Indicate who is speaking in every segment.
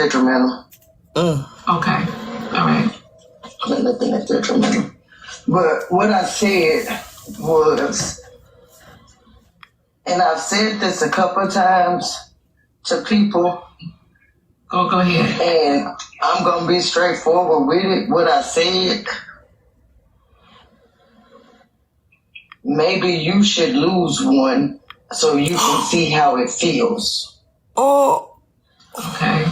Speaker 1: detrimental.
Speaker 2: Okay. All right.
Speaker 1: Nothing that's detrimental. But what I said was, and I've said this a couple of times to people.
Speaker 2: Go ahead.
Speaker 1: And I'm going to be straightforward with it. What I said, maybe you should lose one so you can see how it feels.
Speaker 3: Oh.
Speaker 2: Okay.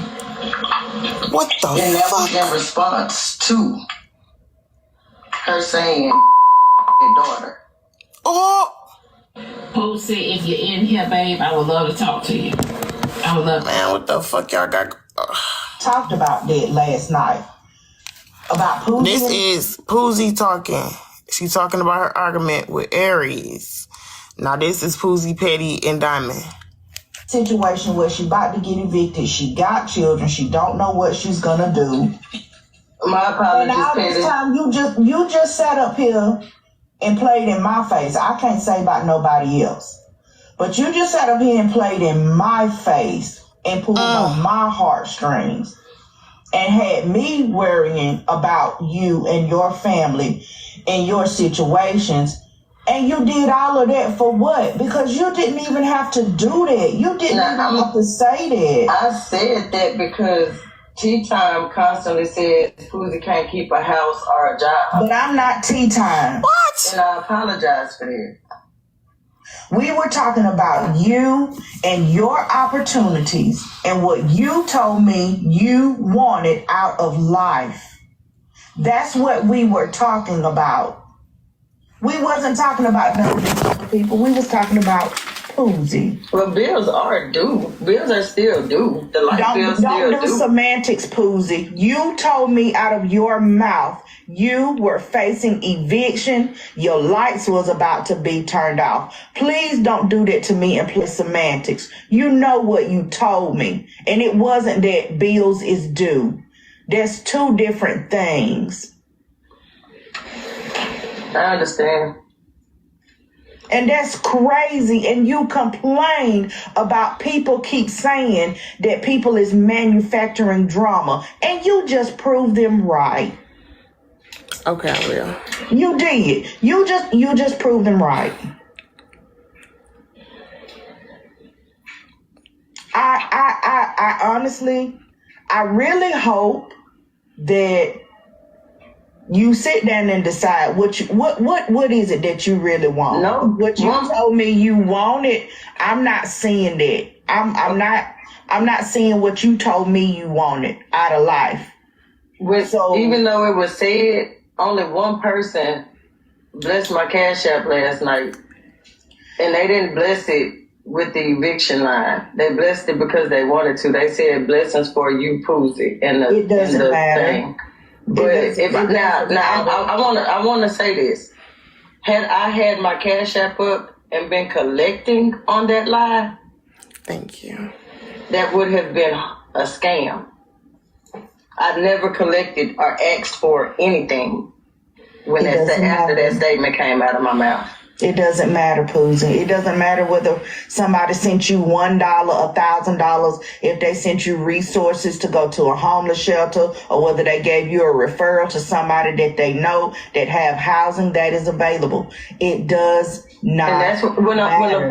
Speaker 3: What the
Speaker 1: and that
Speaker 3: fuck?
Speaker 1: was in response to her saying, your daughter.
Speaker 3: Oh.
Speaker 2: Posey, if you're in here, babe, I would love to talk to you. I would love to.
Speaker 3: Man, what the fuck y'all got?
Speaker 4: Talked about that last night. About Poozy.
Speaker 3: This is Poozy talking. She's talking about her argument with Aries. Now this is Poozy, Petty, and Diamond.
Speaker 4: Situation where she about to get evicted. She got children. She don't know what she's gonna do.
Speaker 1: My apologies,
Speaker 4: and all
Speaker 1: Petty.
Speaker 4: this time you just sat up here and played in my face. I can't say about nobody else. But you just sat up here and played in my face and pulled on my heartstrings and had me worrying about you and your family and your situations. And you did all of that for what? Because you didn't even have to do that. You didn't even have to say that.
Speaker 1: I said that because Tea Time constantly says Poozy can't keep a house or a job.
Speaker 4: But I'm not Tea Time.
Speaker 3: What?
Speaker 1: And I apologize for that.
Speaker 4: We were talking about you and your opportunities and what you told me you wanted out of life. That's what we were talking about. We wasn't talking about none of these other people. We was talking about Poozy.
Speaker 1: Well, bills are due. Bills are still due. The light bills still due.
Speaker 4: Don't do semantics, Poozy. You told me out of your mouth you were facing eviction. Your lights was about to be turned off. Please don't do that to me and play semantics. You know what you told me. And it wasn't that bills is due. There's two different things.
Speaker 1: I understand.
Speaker 4: And that's crazy. And you complain about people keep saying that people is manufacturing drama. And you just proved them right.
Speaker 3: Okay, I will.
Speaker 4: You did. You just proved them right. I honestly, I really hope that you sit down and decide what is it that you really want.
Speaker 1: No,
Speaker 4: what you told me you wanted, I'm not seeing that. I'm not seeing what you told me you wanted out of life.
Speaker 1: So even though it was said, only one person blessed my Cash App last night, and they didn't bless it with the eviction line. They blessed it because they wanted to. They said blessings for you, Poozy, and the,
Speaker 4: it doesn't
Speaker 1: and the
Speaker 4: matter.
Speaker 1: thing. But I want to say this: had I had my Cash App up and been collecting on that lie,
Speaker 3: thank you,
Speaker 1: that would have been a scam. I never collected or asked for anything when after that statement came out of my mouth.
Speaker 4: It doesn't matter, Poozy. It doesn't matter whether somebody sent you $1, $1,000, if they sent you resources to go to a homeless shelter, or whether they gave you a referral to somebody that they know that have housing that is available. It does not. And that's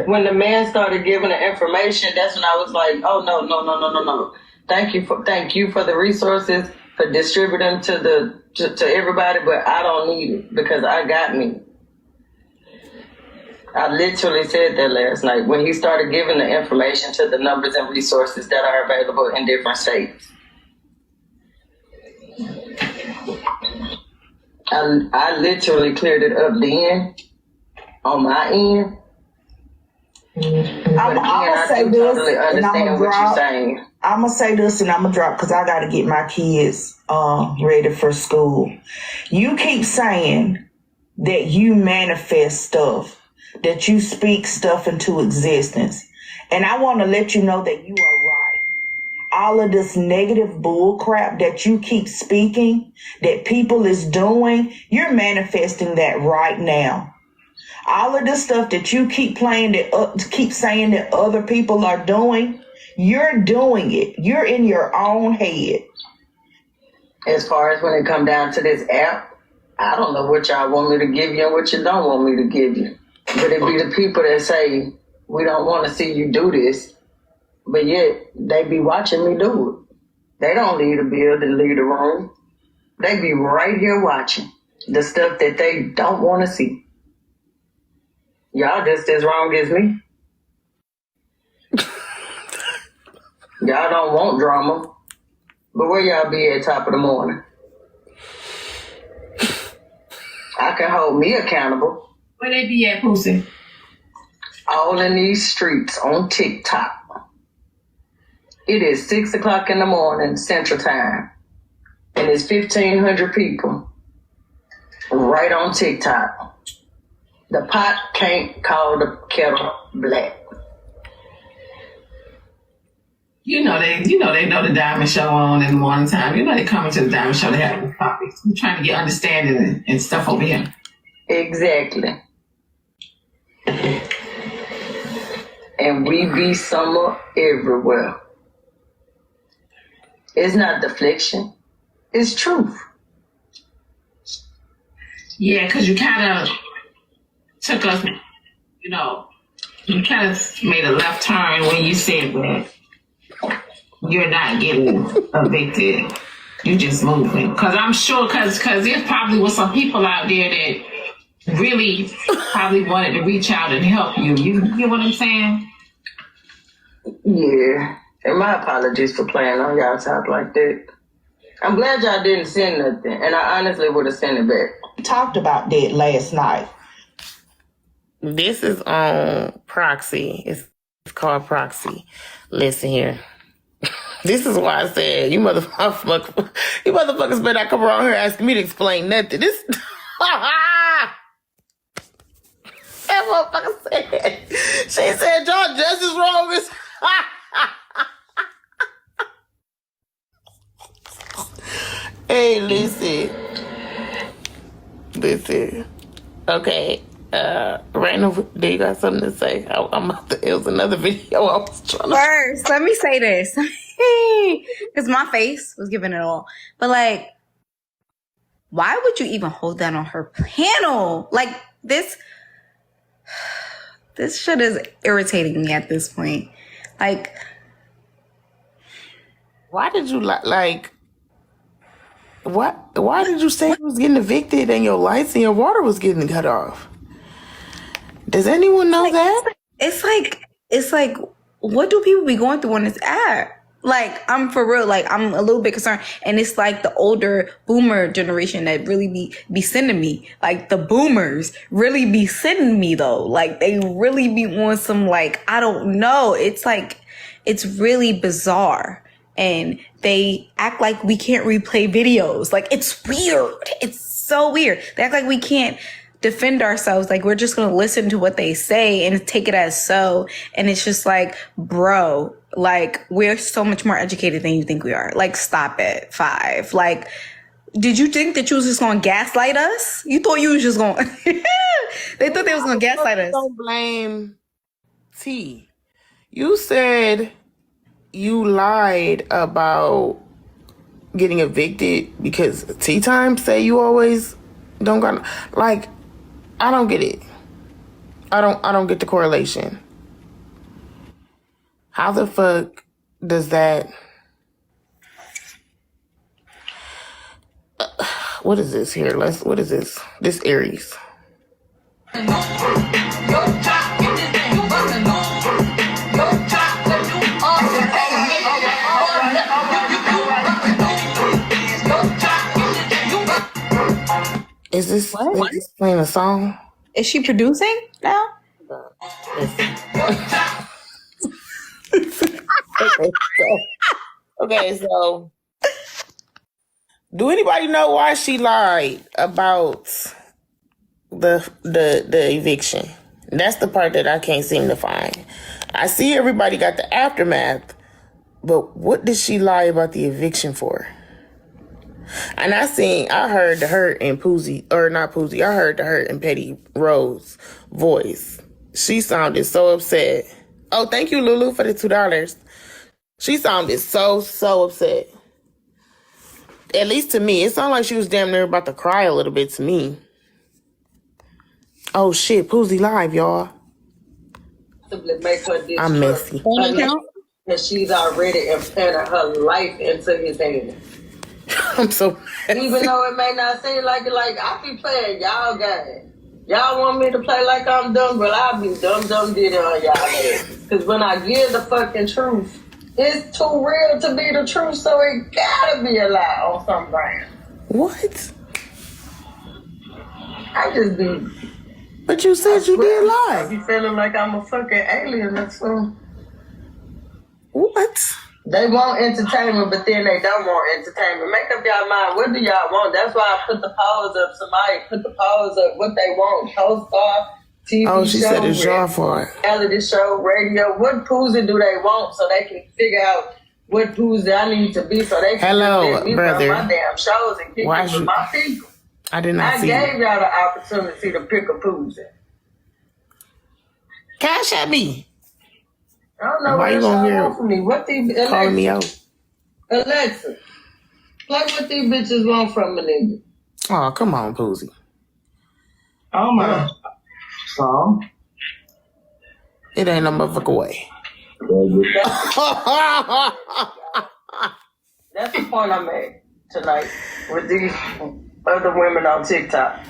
Speaker 1: when the man started giving the information. That's when I was like, oh no. Thank you for the resources, for distributing to everybody, but I don't need it because I got me. I literally said that last night when he started giving the information to the numbers and resources that are available in different states. I literally cleared it up then on my end.
Speaker 4: I'm gonna say this,
Speaker 1: totally understand what you're saying.
Speaker 4: I'm gonna say this and I'm gonna drop because I got to get my kids ready for school. You keep saying that you manifest stuff, that you speak stuff into existence, and I want to let you know that you are right. All of this negative bull crap that you keep speaking, that people is doing, you're manifesting that right now. All of this stuff that you keep playing, that keep saying that other people are doing, You're doing it. You're in your own head.
Speaker 1: As far as when it come down to this app, I don't know what y'all want me to give you and what you don't want me to give you. But it be the people that say, we don't want to see you do this, but yet they be watching me do it. They don't leave the building, leave the room. They be right here watching the stuff that they don't want to see. Y'all just as wrong as me. Y'all don't want drama. But where y'all be at top of the morning? I can hold me accountable.
Speaker 2: Where they be at, Pussy?
Speaker 1: All in these streets on TikTok. It is 6 o'clock in the morning, Central Time. And it's 1,500 people right on TikTok. The pot can't call the kettle black.
Speaker 2: You know they know the Diamond Show on in the morning time. You know they coming to the Diamond Show to have these topics. We're trying to get understanding and stuff over here.
Speaker 1: Exactly. And we be summer everywhere. It's not deflection. It's truth.
Speaker 2: Yeah, because you kind of took us, you kind of made a left turn when you said that you're not getting evicted. You just moving. Because I'm sure, because there probably was some people out there that really probably wanted to reach out and help you. You get what I'm saying?
Speaker 1: Yeah. And my apologies for playing on y'all top like that. I'm glad y'all didn't send nothing. And I honestly would have sent it back.
Speaker 4: Talked about that last night.
Speaker 3: This is on Proxy. It's called Proxy. Listen here. This is why I said you motherfuckers better not come around here asking me to explain nothing. This that motherfucker said. She said y'all just as wrong as Hey, listen. Okay. Randall, do you got something to say? It was another video I was trying to...
Speaker 5: First, let me say this. Because my face was giving it all. But, like, why would you even hold that on her panel? Like, this shit is irritating me at this point. Like...
Speaker 3: Why did you, why did you say you was getting evicted and your lights and your water was getting cut off? Does anyone know that?
Speaker 5: It's like, what do people be going through on this app? Like, I'm for real, like, I'm a little bit concerned. And it's like the older boomer generation that really be sending me. Like, the boomers really be sending me, though. Like, they really be on some, like, I don't know. It's like, it's really bizarre. And they act like we can't replay videos. Like, it's weird. It's so weird. They act like we can't defend ourselves. Like, we're just going to listen to what they say and take it as so. And it's just like, bro, like, we're so much more educated than you think we are. Like, stop it. 5. Like, did you think that you was just going to gaslight us? You thought you was just going they thought they was going to gaslight us.
Speaker 3: Don't blame T. You said you lied about getting evicted because tea time say you always don't got, like, I don't get it. I don't get the correlation. How the fuck does that... what is this here? What is this? This Aries. Is this playing a song?
Speaker 5: Is she producing now?
Speaker 3: Okay, so do anybody know why she lied about the eviction? That's the part that I can't seem to find. I see everybody got the aftermath, but what did she lie about the eviction for? And I heard the hurt in Poozy, or not Poozy, I heard the hurt in Petty Rose voice. She sounded so upset. Oh, thank you, Lulu, for the $2. She sounded so upset. At least to me. It sounded like she was damn near about to cry a little bit to me. Oh shit, Poozy live, y'all.
Speaker 1: Make her
Speaker 3: I'm messy.
Speaker 1: And she's already implanted her life into his hands.
Speaker 3: I'm so messy.
Speaker 1: Even though it may not seem like it, like I be playing y'all game. Y'all want me to play like I'm dumb, but I'll be dumb did it on y'all head. Because when I give the fucking truth, it's too real to be the truth, so it gotta be a lie on some brand.
Speaker 3: What?
Speaker 1: I just be...
Speaker 3: But you said you did lie.
Speaker 1: I be feeling like I'm a fucking alien or something.
Speaker 3: What?
Speaker 1: They want entertainment, but then they don't want entertainment. Make up y'all mind. What do y'all want? That's why I put the pause up. Somebody put the pause up. What they want. Co-star, TV show.
Speaker 3: Oh, she said it's your fault.
Speaker 1: Reality show, radio. What Poozy do they want so they can figure out what Poozy I need to be so they can let me
Speaker 3: brother.
Speaker 1: run my damn shows and kick it with my people.
Speaker 3: I did not see
Speaker 1: I gave y'all the opportunity to pick a Poozy.
Speaker 3: Cash at me.
Speaker 1: I don't know
Speaker 3: why you gonna hear
Speaker 1: from me. What these
Speaker 3: calling me out?
Speaker 1: Alexa, play what these bitches want from a nigga.
Speaker 3: Oh, come on, Poozy.
Speaker 1: Oh my song.
Speaker 3: It ain't no motherfucker way.
Speaker 1: That's the point I made tonight with these other women on TikTok.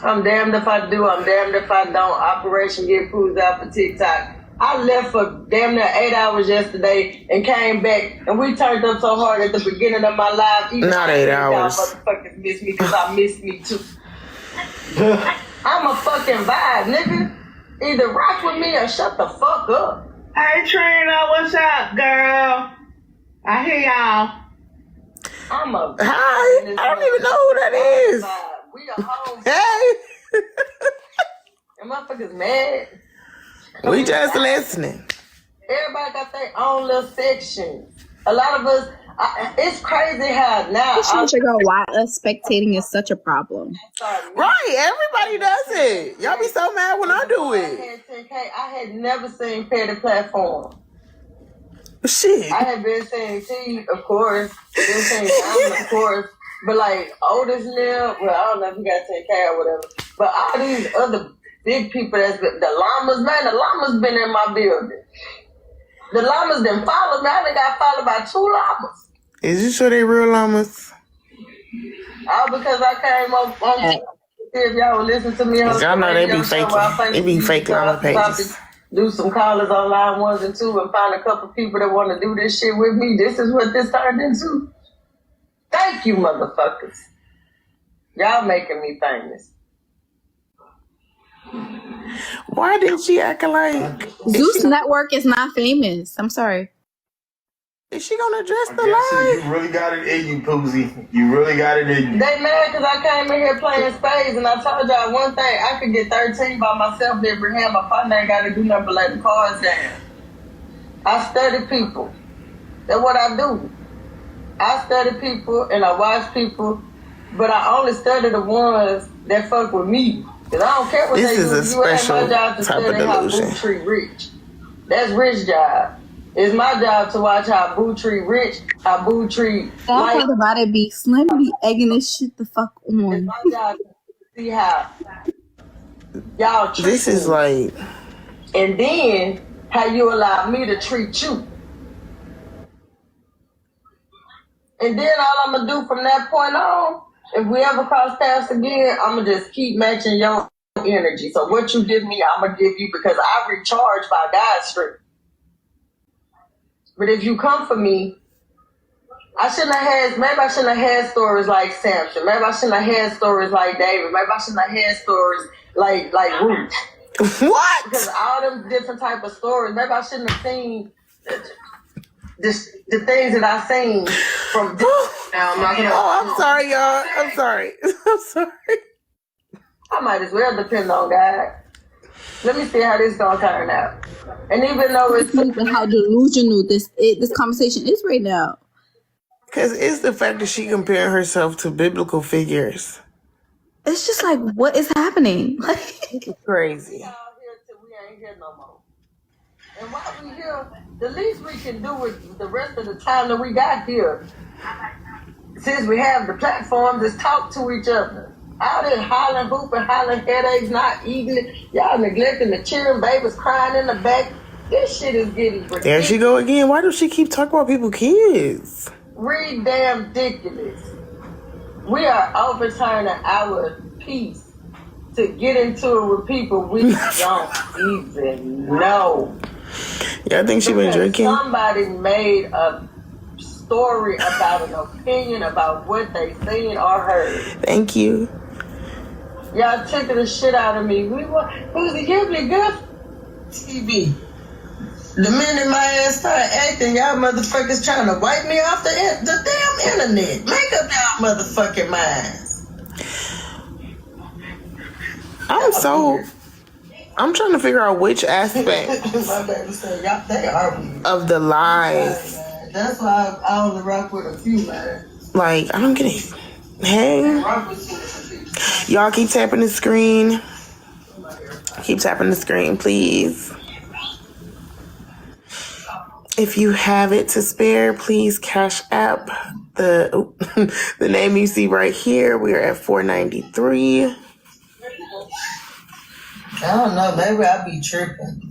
Speaker 1: I'm damned if I do, I'm damned if I don't. Operation Get Poozy out for TikTok. I left for damn near 8 hours yesterday and came back, and we turned up so hard at the beginning of my live.
Speaker 3: Not 8 hours.
Speaker 1: Y'all motherfuckers miss me because I miss me too. I'm a fucking vibe, nigga. Either rock with me or shut the fuck up.
Speaker 6: Hey Trina, what's up, girl? I hear y'all.
Speaker 3: Hi. I don't even know who that is.
Speaker 1: We are home.
Speaker 3: Hey.
Speaker 1: And motherfuckers mad.
Speaker 3: We just listening.
Speaker 1: Everybody got their own little section. A lot of us, it's crazy how now.
Speaker 5: I should figure out why us spectating is such a problem.
Speaker 3: Right, everybody does it. Y'all be so mad when I do it.
Speaker 1: I had 10K. I had never seen Petty Platform.
Speaker 3: Shit.
Speaker 1: I had been seeing T, of course. Been seeing Diamond, of course. But like Otis now, well, I don't know if he got 10K or whatever. But all these other big people that's been, the llamas, man, the llamas been in my building. The llamas done followed me. I done got followed by 2 llamas.
Speaker 3: Is you sure they real llamas?
Speaker 1: All because I came up on TV. If y'all would listen to me on
Speaker 3: y'all know they be faking. They be fake llama pages.
Speaker 1: Do some callers on line 1s and 2 and find a couple people that want to do this shit with me. This is what this turned into. Thank you, motherfuckers. Y'all making me famous.
Speaker 3: Why did she act like
Speaker 5: Zeus Network is not famous? I'm sorry.
Speaker 3: Is she gonna address the lie?
Speaker 7: You really got it in you, Poozy. You really got it in you.
Speaker 1: They mad because I came in here playing spades and I told y'all one thing. I could get 13 by myself every hand. My partner ain't got to do nothing but lay the cards down. I study people. That's what I do. I study people and I watch people, but I only study the ones that fuck with me. Because I don't care what
Speaker 3: this
Speaker 1: they
Speaker 3: is
Speaker 1: do.
Speaker 3: a special
Speaker 1: you ain't my job to study how Boo Tree rich. That's rich job. It's my job to watch how Boo Tree rich, how Boo Tree
Speaker 5: That part about it be Slim be egging this shit the fuck on.
Speaker 1: It's my job to see how y'all treat
Speaker 3: This is
Speaker 1: me.
Speaker 3: like...
Speaker 1: And then how you allow me to treat you. And then all I'm going to do from that point on, if we ever cross paths again, I'm going to just keep matching your energy. So what you give me, I'm going to give you because I recharge by God's strength. But if you come for me, maybe I shouldn't have had stories like Samson. Maybe I shouldn't have had stories like David. Maybe I shouldn't have had stories like Ruth.
Speaker 3: What?
Speaker 1: Because all them different type of stories, maybe I shouldn't have seen the things that I seen from now.
Speaker 3: I'm sorry, y'all. I'm sorry. I'm sorry.
Speaker 1: I might as well depend on God. Let me see how this gonna turn out. And even though it's
Speaker 5: how delusional this conversation is right now.
Speaker 3: Because it's the fact that she comparing herself to biblical figures.
Speaker 5: It's just like, what is happening?
Speaker 3: It's crazy.
Speaker 1: we ain't here no more. And while we here, the least we can do with the rest of the time that we got here, since we have the platform, is talk to each other. All that hollering, hooping, hollering, headaches, not eating. Y'all neglecting the children, babies crying in the back. This shit is getting ridiculous.
Speaker 3: There she go again. Why does she keep talking about people's kids?
Speaker 1: Damn ridiculous. We are overturning our peace to get into it with people we don't even know.
Speaker 3: Yeah, I think she been drinking.
Speaker 1: Somebody made a story about an opinion about what they seen or heard.
Speaker 3: Thank you.
Speaker 1: Y'all taking the shit out of me. Who's the Ghibli good TV? The minute my ass started acting, y'all motherfuckers trying to wipe me off the damn internet. Make up y'all motherfucking minds.
Speaker 3: I'm trying to figure out which aspect
Speaker 1: My baby said, y'all, they are weird.
Speaker 3: of the lies.
Speaker 1: That's why I only rock with a few, man.
Speaker 3: Like, I don't get it. Hey,
Speaker 1: Rock with some people.
Speaker 3: y'all keep tapping the screen. Keep tapping the screen, please. If you have it to spare, please cash app the the name you see right here. We are at $4.93.
Speaker 1: I don't know. Maybe I be tripping.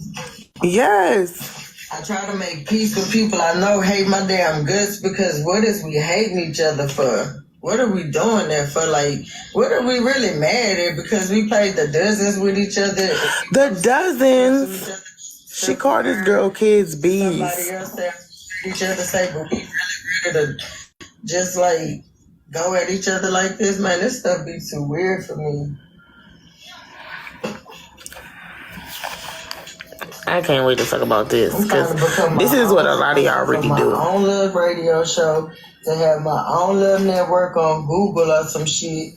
Speaker 3: Yes.
Speaker 1: I try to make peace with people I know hate my damn guts, because what is we hating each other for? What are we doing there for? Like, what are we really mad at? Because we played the dozens with each other.
Speaker 3: The dozens. She called this girl kids bees.
Speaker 1: Somebody else said each other say, but we really ready to just like go at each other like this, man. This stuff be too weird for me.
Speaker 3: I can't wait to talk about this, because this is what a lot of y'all really do.
Speaker 1: My own little radio show, to have my own little network on Google or some shit.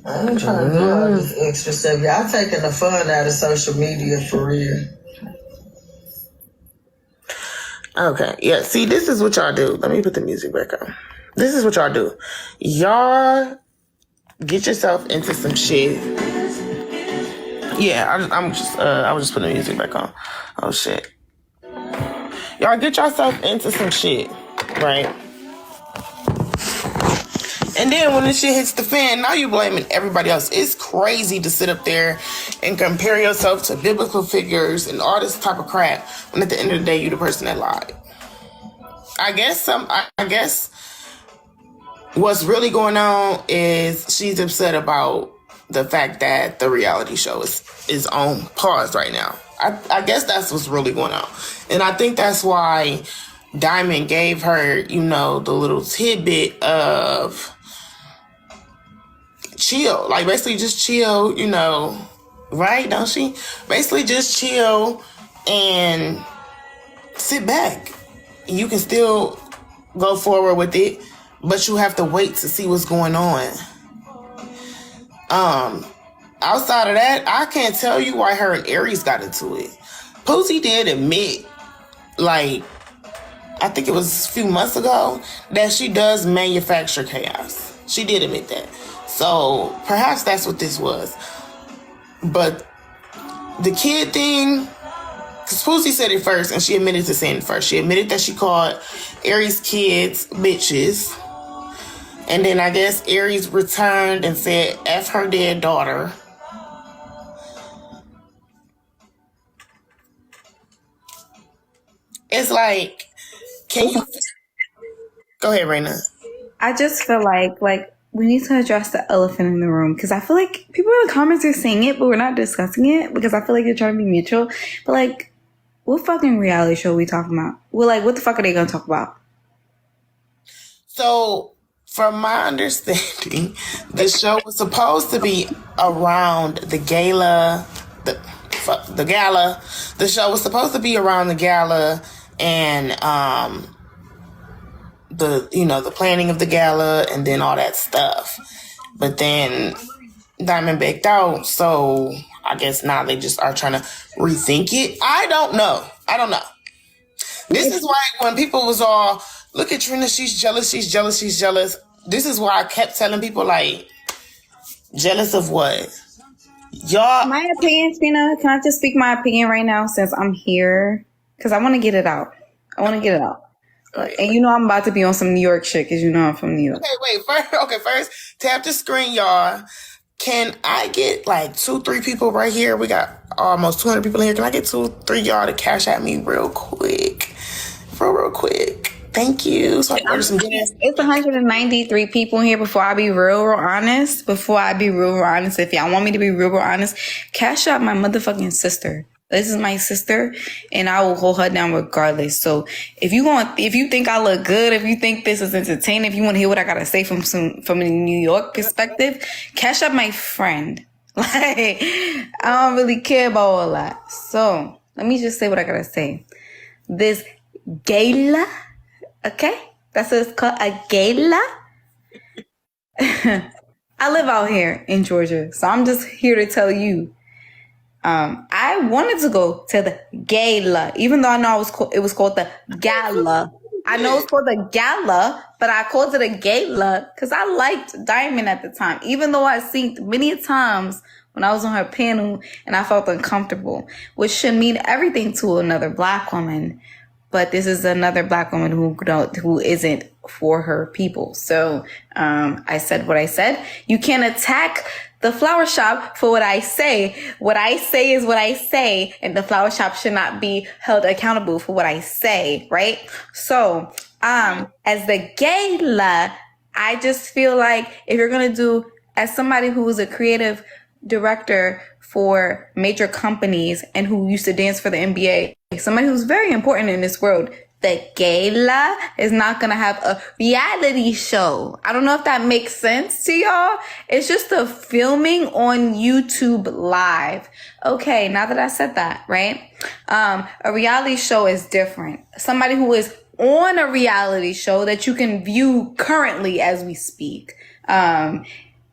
Speaker 1: I ain't trying to do all this extra stuff. Y'all taking the fun out of social media for real.
Speaker 3: Okay, yeah, see, this is what y'all do. Let me put the music back on. This is what y'all do. Y'all get yourself into some shit. Yeah, I was just putting the music back on. Oh, shit. Y'all get yourself into some shit, right? And then when the shit hits the fan, now you're blaming everybody else. It's crazy to sit up there and compare yourself to biblical figures and all this type of crap, when at the end of the day, you're the person that lied. I guess what's really going on is she's upset about the fact that the reality show is on pause right now. I guess that's what's really going on. And I think that's why Diamond gave her, the little tidbit of chill. Like, basically just chill, right? Don't she? Basically just chill and sit back. You can still go forward with it, but you have to wait to see what's going on. Outside of that, I can't tell you why her and Aries got into it. Poosie did admit, like, I think it was a few months ago, that she does manufacture chaos. She did admit that. So perhaps that's what this was. But the kid thing, because Poosie said it first, and she admitted to saying it first. She admitted that she called Aries' kids bitches. And then I guess Aries returned and said, F her dead daughter. It's like, can you... Go ahead, Raina.
Speaker 5: I just feel like we need to address the elephant in the room, because I feel like people in the comments are saying it, but we're not discussing it, because I feel like they're trying to be mutual. But like, what fucking reality show are we talking about? Well, like, what the fuck are they gonna talk about? So,
Speaker 3: from my understanding, the show was supposed to be around the gala. The gala. The show was supposed to be around the gala and the planning of the gala and then all that stuff. But then Diamond backed out, so I guess now they just are trying to rethink it. I don't know. This is why when people was all, look at Trina, she's jealous. This is why I kept telling people, like, jealous of what? Y'all,
Speaker 5: My opinion, Trina, can I just speak my opinion right now since I'm here? Because I want to get it out. And you know I'm about to be on some New York shit because you know I'm from New York.
Speaker 3: Okay, wait. First, tap the screen, y'all. Can I get like 2-3 people right here? We got almost 200 people in here. Can I get 2-3 y'all to cash at me real quick? Real quick. Thank you. So I can order some gas.
Speaker 5: It's 193 people in here. Before I be real honest, if y'all want me to be real honest, cash out my motherfucking sister. This is my sister, and I will hold her down regardless. So if you think I look good, if you think this is entertaining, if you want to hear what I gotta say from a New York perspective, cash out my friend. Like, I don't really care about all that. So let me just say what I gotta say. This gala, okay? That's what it's called, a gala. I live out here in Georgia, so I'm just here to tell you. I wanted to go to the gala, even though I know it was called the gala. I know it's called the gala, but I called it a gala because I liked Diamond at the time, even though I seen many times when I was on her panel and I felt uncomfortable, which should mean everything to another Black woman. But this is another Black woman who isn't for her people. So I said what I said. You can't attack the flower shop for what I say. What I say is what I say, and the flower shop should not be held accountable for what I say, right? So as the gala, I just feel like if you're gonna do, as somebody who was a creative director for major companies and who used to dance for the NBA, somebody who's very important in this world, the gala is not gonna have a reality show. I don't know if that makes sense to y'all. It's just a filming on YouTube live. Okay, now that I said that, right? A reality show is different. Somebody who is on a reality show that you can view currently as we speak.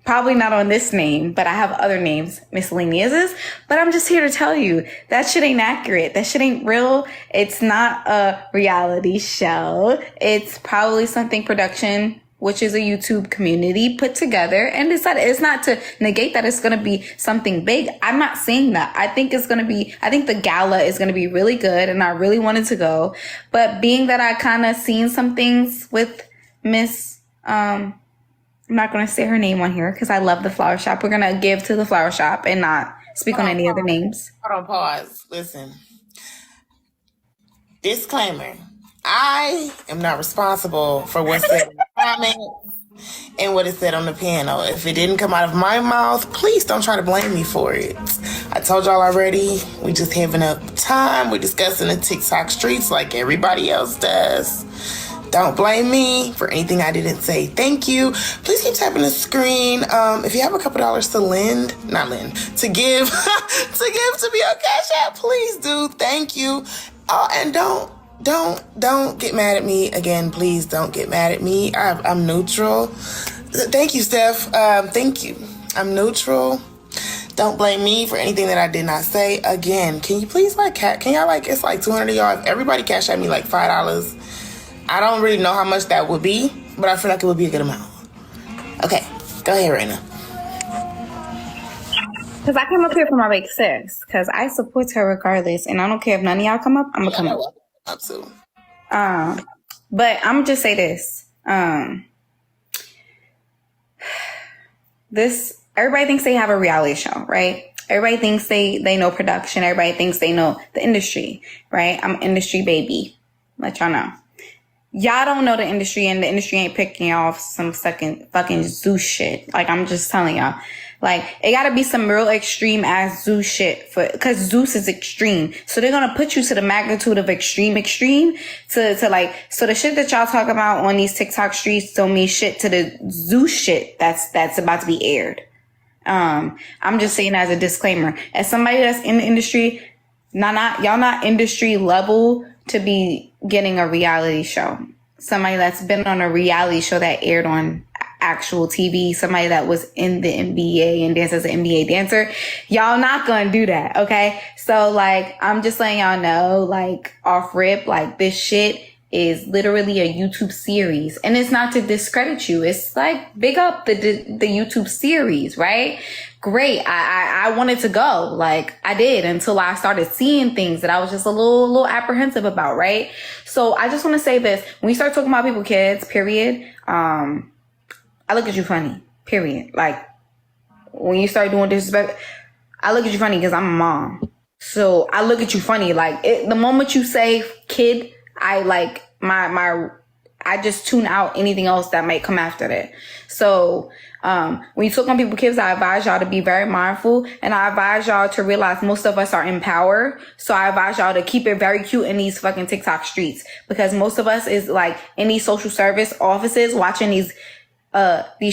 Speaker 5: Probably not on this name, but I have other names, miscellaneous. But I'm just here to tell you, that shit ain't accurate. That shit ain't real. It's not a reality show. It's probably something production, which is a YouTube community put together. And it's not to negate that it's going to be something big. I'm not saying that. I think the gala is going to be really good, and I really wanted to go. But being that I kind of seen some things with Miss, I'm not going to say her name on here because I love the flower shop. We're going to give to the flower shop and not speak on any other names.
Speaker 3: Hold on, pause. Listen. Disclaimer. I am not responsible for what's said in the comments and what is said on the panel. If it didn't come out of my mouth, please don't try to blame me for it. I told y'all already, we just having a time. We're discussing the TikTok streets like everybody else does. Don't blame me for anything I didn't say. Thank you. Please keep tapping the screen. If you have a couple dollars to to give to me on Cash App, please do. Thank you. And don't get mad at me again. Please don't get mad at me. I'm neutral. Thank you, Steph. Thank you. I'm neutral. Don't blame me for anything that I did not say. Again, can you please it's like 200 of y'all. If everybody cash at me like $5. I don't really know how much that would be, but I feel like it would be a good amount. Okay, go ahead, Raina.
Speaker 5: Because I came up here for my big sis, because I support her regardless, and I don't care if none of y'all come up, I'm going to come up.
Speaker 3: Absolutely.
Speaker 5: But I'm going to just say this. Everybody thinks they have a reality show, right? Everybody thinks they know production. Everybody thinks they know the industry, right? I'm an industry baby. Let y'all know. Y'all don't know the industry, and the industry ain't picking off some second fucking Zeus shit. Like, I'm just telling y'all. Like, it gotta be some real extreme ass Zeus shit cause Zeus is extreme. So they're gonna put you to the magnitude of extreme to like, so the shit that y'all talk about on these TikTok streets don't mean shit to the Zeus shit that's about to be aired. I'm just saying as a disclaimer, as somebody that's in the industry, y'all not industry level to be getting a reality show. Somebody that's been on a reality show that aired on actual TV, somebody that was in the NBA and danced as an NBA dancer, y'all not gonna do that, okay? So, like, I'm just letting y'all know, like, off rip, like, this shit is literally a YouTube series. And it's not to discredit you. It's like, big up the YouTube series, right? Great. I wanted to go. Like, I did, until I started seeing things that I was just a little apprehensive about, right? So I just want to say this. When you start talking about people, kids, period, I look at you funny, period. Like, when you start doing disrespect, I look at you funny because I'm a mom. So I look at you funny. Like, the moment you say kid, I like I just tune out anything else that might come after that. So when you talk on people kids, I advise y'all to be very mindful, and I advise y'all to realize most of us are in power. So I advise y'all to keep it very cute in these fucking TikTok streets, because most of us is like in these social service offices watching these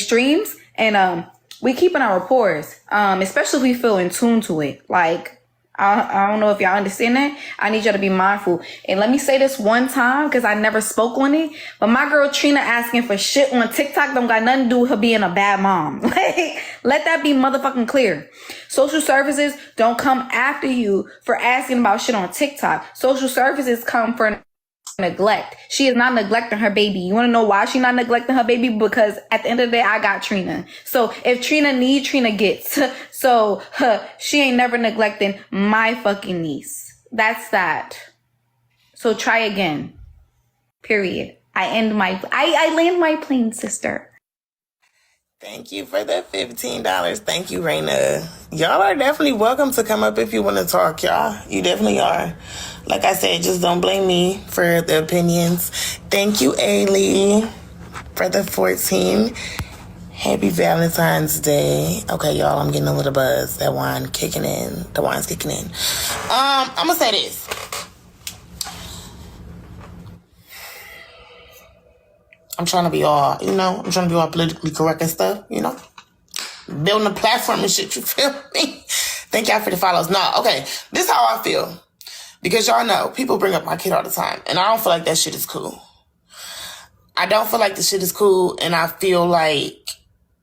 Speaker 5: streams, and we keeping our rapport, especially if we feel in tune to it. Like, I don't know if y'all understand that. I need y'all to be mindful. And let me say this one time, because I never spoke on it, but my girl Trina asking for shit on TikTok don't got nothing to do with her being a bad mom. Like, let that be motherfucking clear. Social services don't come after you for asking about shit on TikTok. Social services come for neglect. She is not neglecting her baby. You want to know why she not neglecting her baby? Because at the end of the day, I got Trina. So if Trina needs, Trina gets. So she ain't never neglecting my fucking niece. That's that. So try again. Period. I land my plane, sister.
Speaker 3: Thank you for the $15. Thank you, Raina. Y'all are definitely welcome to come up if you want to talk, y'all. You definitely are. Like I said, just don't blame me for the opinions. Thank you, Ailey, for the 14. Happy Valentine's Day. Okay, y'all, I'm getting a little buzz. That wine kicking in. The wine's kicking in. I'm gonna say this. I'm trying to be all, I'm trying to be all politically correct and stuff, Building a platform and shit, you feel me? Thank y'all for the follows. No, okay, this is how I feel. Because y'all know, people bring up my kid all the time, and I don't feel like that shit is cool. I don't feel like the shit is cool, and I feel like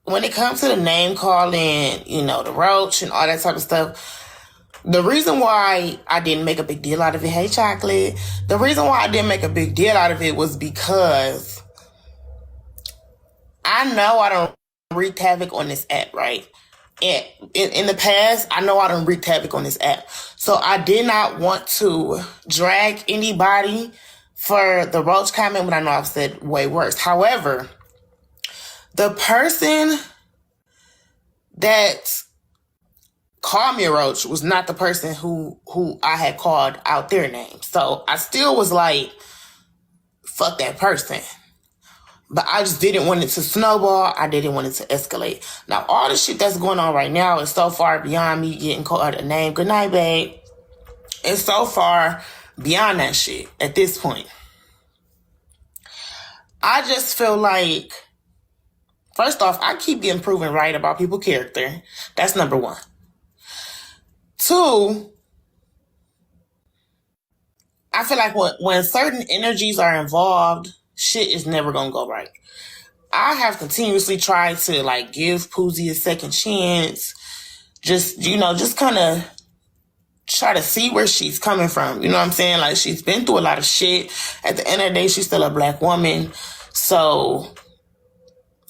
Speaker 3: when it comes to the name calling, the roach and all that type of stuff, the reason why I didn't make a big deal out of it, hey, Chocolate, the reason why I didn't make a big deal out of it was because I know I don't wreak havoc on this app, right? In the past, I know I done wreaked havoc on this app. So I did not want to drag anybody for the roach comment when I know I've said way worse. However, the person that called me a roach was not the person who I had called out their name. So I still was like, fuck that person. But I just didn't want it to snowball. I didn't want it to escalate. Now, all the shit that's going on right now is so far beyond me getting called a name. Good night, babe. It's so far beyond that shit at this point. I just feel like, first off, I keep getting proven right about people's character. That's number one. Two, I feel like when certain energies are involved, shit is never gonna go right. I have continuously tried to give Poozie a second chance. Just kind of try to see where she's coming from. You know what I'm saying? Like, she's been through a lot of shit. At the end of the day, she's still a black woman. So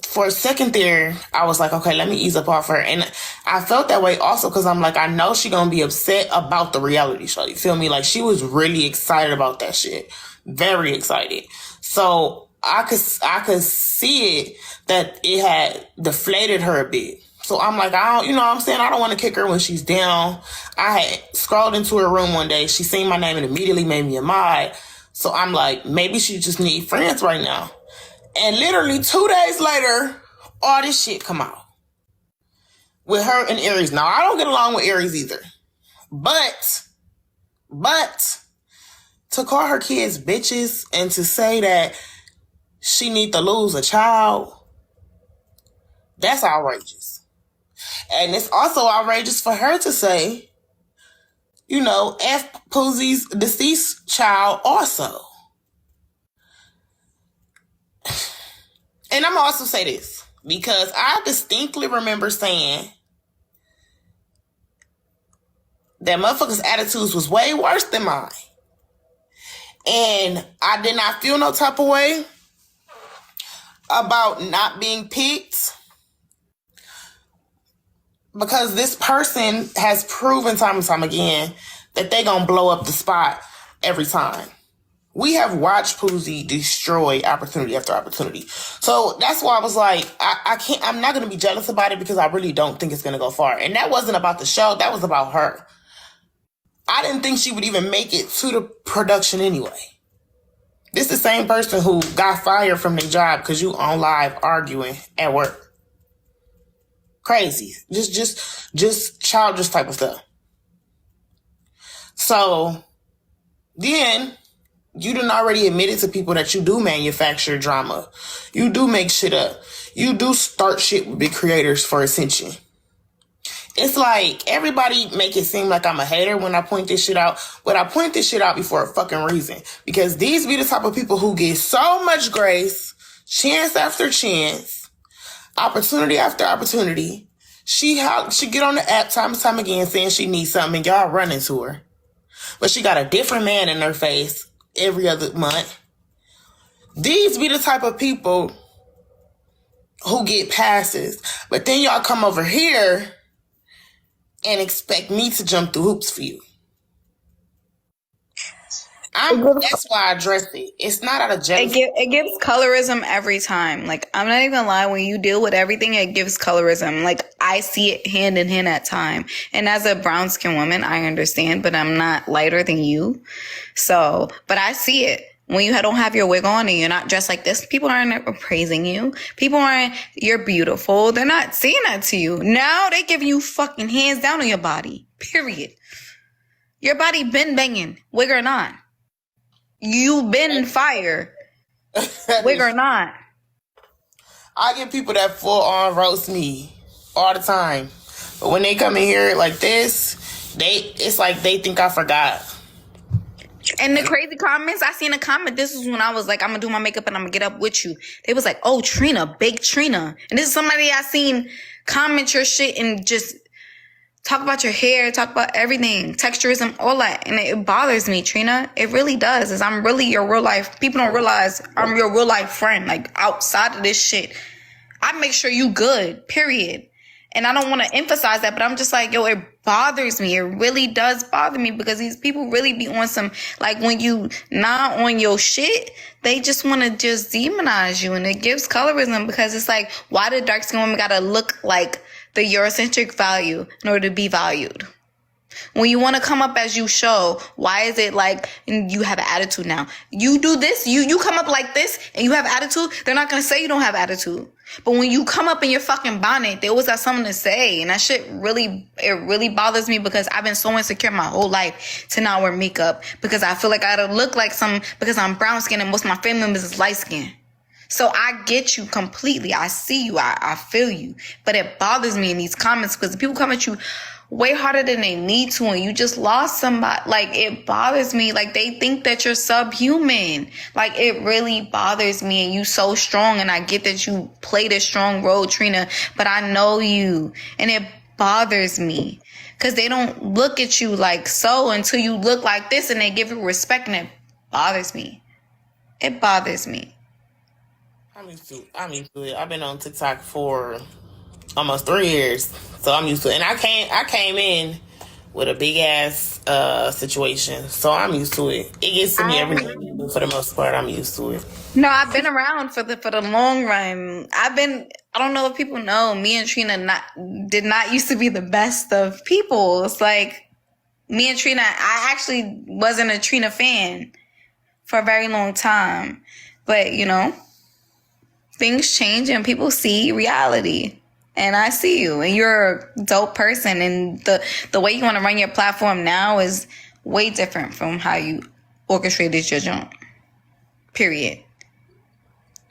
Speaker 3: for a second there, I was like, okay, let me ease up off her. And I felt that way also because I'm like, I know she's going to be upset about the reality show. You feel me? Like, she was really excited about that shit. Very excited. So I could see it that it had deflated her a bit. So I'm like, I don't want to kick her when she's down. I had scrolled into her room one day. She seen my name and immediately made me a mod. So I'm like, maybe she just need friends right now. And literally 2 days later, all this shit come out. With her and Aries. Now, I don't get along with Aries either. But, to call her kids bitches and to say that she need to lose a child, that's outrageous. And it's also outrageous for her to say, F Poozie's deceased child also. And I'm going to also say this, because I distinctly remember saying that motherfuckers' attitudes was way worse than mine. And I did not feel no type of way about not being picked because this person has proven time and time again that they gonna blow up the spot every time. We have watched Poozy destroy opportunity after opportunity. So that's why I was like, I'm not gonna be jealous about it because I really don't think it's gonna go far. And that wasn't about the show, that was about her. I didn't think she would even make it to the production anyway. This is the same person who got fired from their job because you on live arguing at work. Crazy. Just childish type of stuff. So then you done already admitted to people that you do manufacture drama. You do make shit up. You do start shit with big creators for attention. It's like everybody make it seem like I'm a hater when I point this shit out, but I point this shit out for a fucking reason. Because these be the type of people who get so much grace, chance after chance, opportunity after opportunity. She get on the app time and time again saying she needs something and y'all run into her. But she got a different man in her face every other month. These be the type of people who get passes. But then y'all come over here and expect me to jump through hoops for you. That's why I addressed it. It's not out of jealousy.
Speaker 5: It gives colorism every time. Like, I'm not even gonna lie, when you deal with everything, it gives colorism. Like, I see it hand in hand at time. And as a brown skinned woman, I understand, but I'm not lighter than you. So, but I see it. When you don't have your wig on and you're not dressed like this, people aren't praising you. People aren't, you're beautiful. They're not saying that to you. Now they give you fucking hands down on your body. Period. Your body been banging, wig or not. You been fire, wig or not.
Speaker 3: I get people that full on roast me all the time. But when they come in here like this, it's like they think I forgot.
Speaker 5: And the crazy comments, I seen a comment. This is when I was like, I'm gonna do my makeup and I'm gonna get up with you. They was like, oh, Trina, big Trina. And this is somebody I seen comment your shit and just talk about your hair, talk about everything, texturism, all that. And it bothers me, Trina. It really does. Is I'm really your real life. People don't realize I'm your real life friend. Like, outside of this shit, I make sure you good, period. And I don't want to emphasize that, but I'm just like, yo, it bothers me. It really does bother me because these people really be on some, like, when you not on your shit, they just want to just demonize you. And it gives colorism because it's like, why do dark skinned women gotta look like the Eurocentric value in order to be valued? When you want to come up as you show, why is it like you have an attitude now? You do this, you come up like this and you have attitude, they're not going to say you don't have attitude. But when you come up in your fucking bonnet, they always got something to say. And that shit really bothers me because I've been so insecure my whole life to not wear makeup because I feel like I gotta look like because I'm brown skinned and most of my family members is light skinned. So I get you completely. I see you. I feel you. But it bothers me in these comments because people come at you way harder than they need to and you just lost somebody. Like, it bothers me. Like, they think that you're subhuman. Like, it really bothers me. And you so strong. And I get that you played a strong role, Trina. But I know you. And it bothers me. Because they don't look at you like so until you look like this and they give you respect. And it bothers me. It bothers me.
Speaker 3: I'm used to it. I've been on TikTok for almost 3 years, so I'm used to it. And I came in with a big ass situation, so I'm used to it. It gets to me every day, but for the most part, I'm used to it.
Speaker 5: No, I've been around for the long run. I don't know if people know, me and Trina did not used to be the best of people. It's like me and Trina, I actually wasn't a Trina fan for a very long time, but you know, things change and people see reality. And I see you and you're a dope person. And the way you want to run your platform now is way different from how you orchestrated your jump. Period.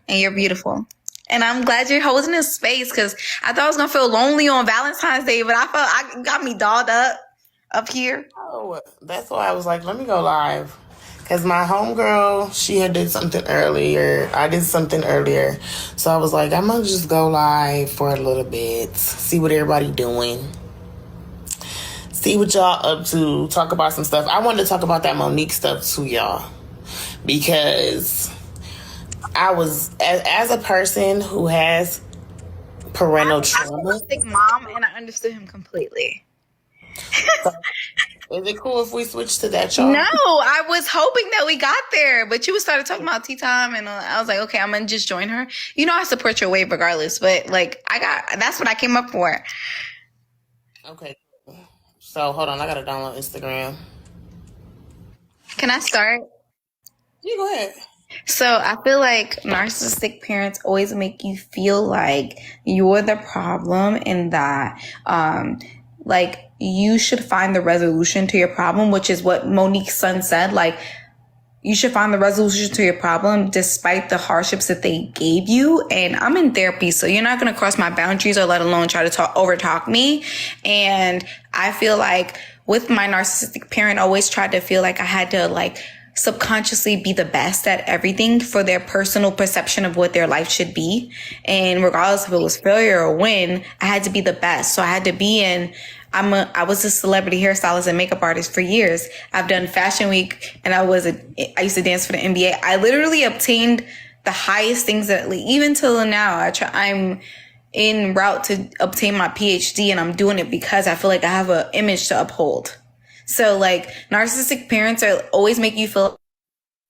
Speaker 5: And you're beautiful. And I'm glad you're holding this space because I thought I was going to feel lonely on Valentine's Day, but I got me dolled up here.
Speaker 3: Oh, that's why I was like, let me go live. Because my homegirl, she had did something earlier. I did something earlier. So I was like, I'm going to just go live for a little bit. See what everybody doing. See what y'all up to. Talk about some stuff. I wanted to talk about that Monique stuff too, y'all. because I was, as a person who has parental trauma.
Speaker 5: Narcissistic mom, and I understood him completely.
Speaker 3: Is it cool if we switch to that, y'all?
Speaker 5: No, I was hoping that we got there, but you started talking about tea time, and I was like, okay, I'm gonna just join her. You know, I support your wave regardless, but like, that's what I came up for.
Speaker 3: Okay. So hold on, I gotta download Instagram.
Speaker 5: Can I start?
Speaker 3: You go ahead.
Speaker 5: So I feel like narcissistic parents always make you feel like you're the problem and that, like, you should find the resolution to your problem, which is what Monique's son said. Like, you should find the resolution to your problem despite the hardships that they gave you. And I'm in therapy, so you're not going to cross my boundaries or let alone try to overtalk me. And I feel like with my narcissistic parent, I always tried to feel like I had to, like, subconsciously be the best at everything for their personal perception of what their life should be. And regardless if it was failure or win, I had to be the best. So I had to be in, I was a celebrity hairstylist and makeup artist for years. I've done Fashion Week, and I used to dance for the NBA. I literally obtained the highest things that, like, even till now, I'm en route to obtain my PhD, and I'm doing it because I feel like I have an image to uphold. So, like, narcissistic parents always make you feel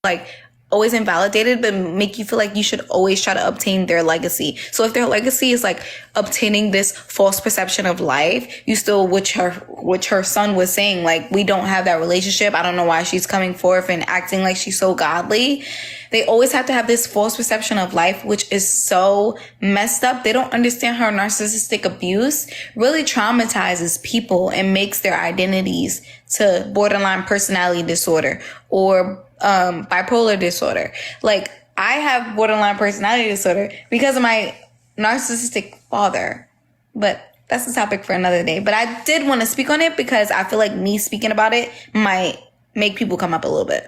Speaker 5: like always invalidated, but make you feel like you should always try to obtain their legacy. So if their legacy is like obtaining this false perception of life, you still, which her son was saying, like, we don't have that relationship. I don't know why she's coming forth and acting like she's so godly. They always have to have this false perception of life, which is so messed up. They don't understand how narcissistic abuse really traumatizes people and makes their identities to borderline personality disorder or bipolar disorder. Like, I have borderline personality disorder because of my narcissistic father. But that's a topic for another day. But I did want to speak on it because I feel like me speaking about it might make people come up a little bit.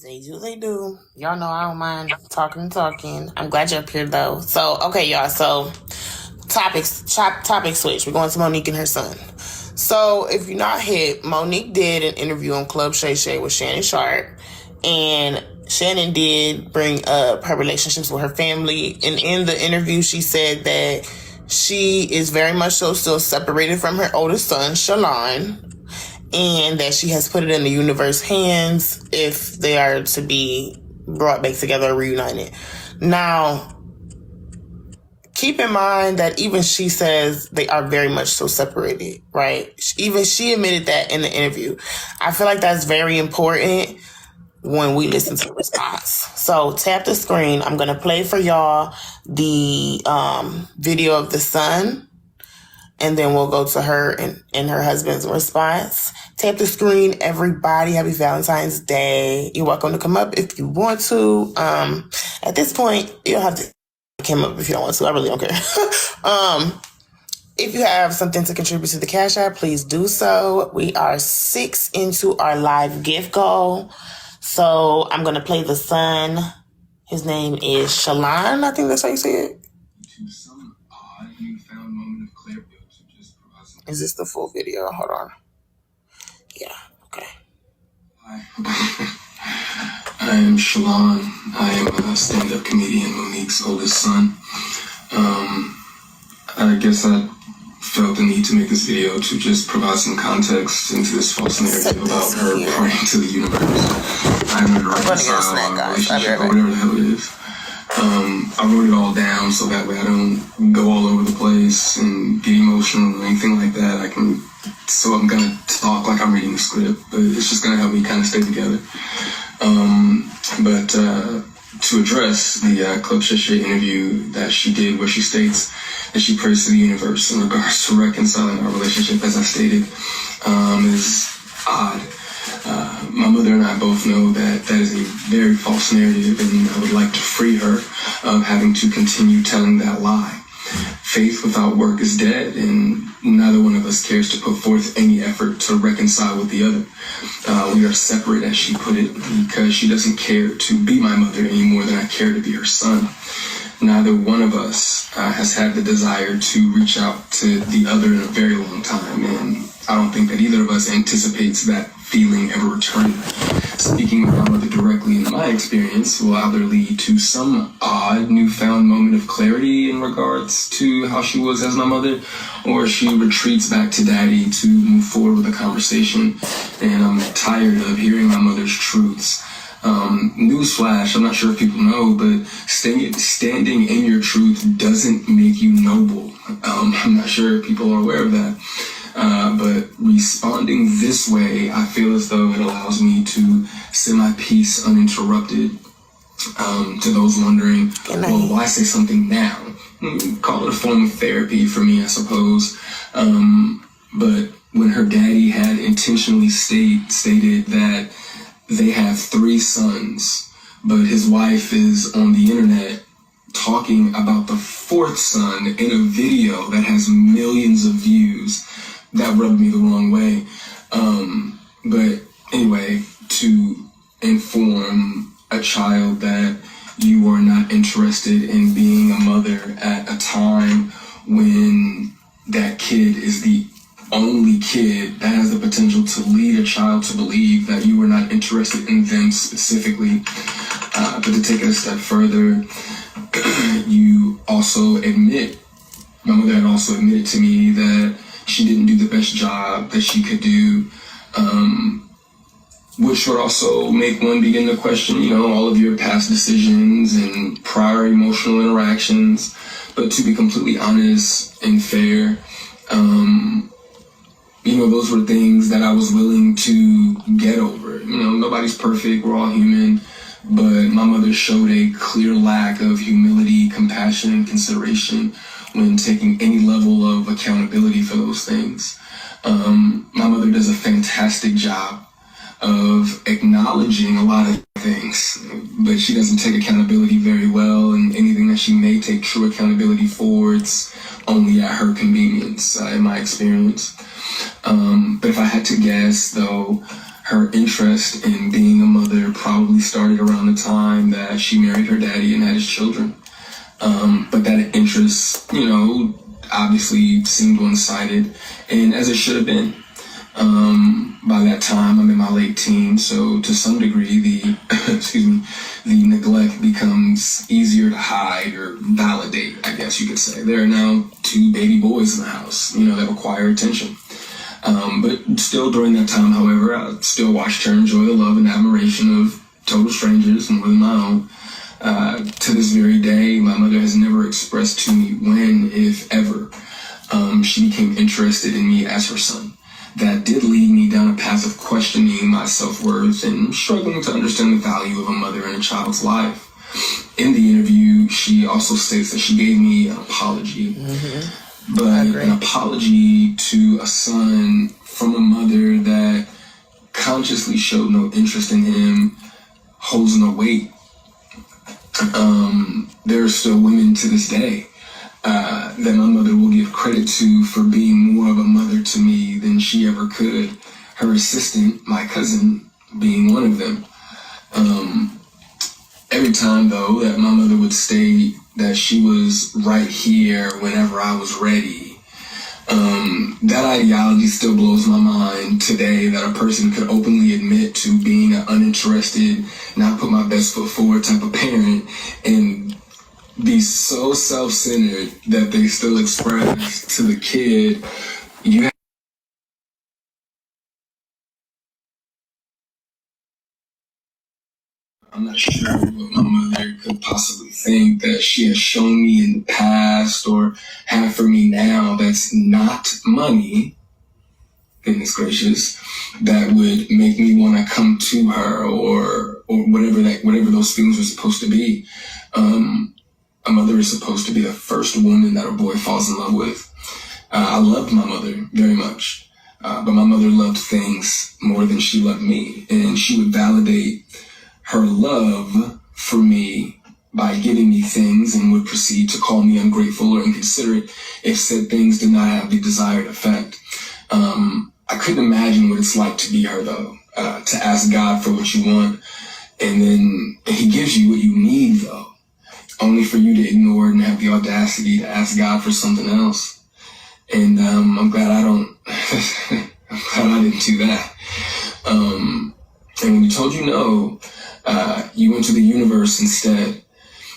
Speaker 3: They do. Y'all know I don't mind talking. I'm glad you're up here, though. So, okay, y'all. So, topic switch. We're going to Monique and her son. So, if you're not hip, Monique did an interview on Club Shay Shay with Shannon Sharp. And Shannon did bring up her relationships with her family. And in the interview, she said that she is very much so still separated from her oldest son, Shalon. And that she has put it in the universe's hands if they are to be brought back together or reunited. Now, keep in mind that even she says they are very much so separated, right? Even she admitted that in the interview. I feel like that's very important when we listen to the response. So tap the screen. I'm going to play for y'all the video of the son. And then we'll go to her and her husband's response. Tap the screen, everybody. Happy Valentine's Day. You're welcome to come up if you want to. At this point, you don't have to come up if you don't want to. I really don't care. If you have something to contribute to the Cash App, please do so. We are 6 into our live gift goal. So I'm going to play the son. His name is Shalon. I think that's how you say it. Is this the full video? Hold on. Yeah, okay.
Speaker 8: Hi. I am Shalon. I am a stand-up comedian, Monique's oldest son. I guess I felt the need to make this video to just provide some context into this false narrative about her praying to the universe. I haven't reconciled our relationship or whatever the hell it is. I wrote it all down so that way I don't go all over the place and get emotional or anything like that. So I'm gonna talk like I'm reading the script, but it's just gonna help me kind of stay together. But to address the Club Shay Shay interview that she did, where she states that she prays to the universe in regards to reconciling our relationship, as I stated, is odd. My mother and I both know that that is a very false narrative, and I would like to free her of having to continue telling that lie. Faith without work is dead, and neither one of us cares to put forth any effort to reconcile with the other. We are separate, as she put it, because she doesn't care to be my mother any more than I care to be her son. Neither one of us has had the desire to reach out to the other in a very long time, and I don't think that either of us anticipates that feeling ever returning. Speaking of my mother directly in my experience will either lead to some odd newfound moment of clarity in regards to how she was as my mother, or she retreats back to daddy to move forward with the conversation. And I'm tired of hearing my mother's truths. Newsflash, I'm not sure if people know, but standing in your truth doesn't make you noble. I'm not sure if people are aware of that. But responding this way, I feel as though it allows me to say my piece uninterrupted. To those wondering, well, why say something now? Call it a form of therapy for me, I suppose. But when her daddy had intentionally stated that they have 3 sons, but his wife is on the internet talking about the 4th son in a video that has millions of views, that rubbed me the wrong way. But anyway, to inform a child that you are not interested in being a mother at a time when that kid is the only kid, that has the potential to lead a child to believe that you are not interested in them specifically. But to take it a step further, you also admit, my mother had also admitted to me that she didn't do the best job that she could do, which would also make one begin to question, all of your past decisions and prior emotional interactions. But to be completely honest and fair, those were things that I was willing to get over. Nobody's perfect, we're all human, but my mother showed a clear lack of humility, compassion, and consideration when taking any level of accountability for those things. My mother does a fantastic job of acknowledging a lot of things, but she doesn't take accountability very well, and anything that she may take true accountability for, it's only at her convenience, in my experience. But if I had to guess, though, her interest in being a mother probably started around the time that she married her daddy and had his children. But that interest, obviously seemed one-sided, and as it should have been. By that time, I'm in my late teens, so to some degree, the neglect becomes easier to hide or validate, I guess you could say. There are now 2 baby boys in the house, that require attention. But still during that time, however, I still watched her enjoy the love and admiration of total strangers more than my own. To this very day, my mother has never expressed to me when, if ever, she became interested in me as her son. That did lead me down a path of questioning my self-worth and struggling to understand the value of a mother in a child's life. In the interview, she also states that she gave me an apology. But an apology to a son from a mother that consciously showed no interest in him holds no weight. There are still women to this day that my mother will give credit to for being more of a mother to me than she ever could. Her assistant, my cousin, being one of them. Every time, though, that my mother would state that she was right here whenever I was ready, that ideology still blows my mind today, that a person could openly admit to being an uninterested, not put my best foot forward type of parent and be so self-centered that they still express to the kid, I'm not sure what my mother could possibly think that she has shown me in the past or have for me now that's not money, goodness gracious, that would make me want to come to her or whatever those things are supposed to be. A mother is supposed to be the first woman that a boy falls in love with. I loved my mother very much, but my mother loved things more than she loved me, and she would validate her love for me by giving me things and would proceed to call me ungrateful or inconsiderate if said things did not have the desired effect. I couldn't imagine what it's like to be her, though, to ask God for what you want, and then he gives you what you need, though, only for you to ignore it and have the audacity to ask God for something else. And I'm glad I didn't do that. And when you told you no, you went to the universe instead.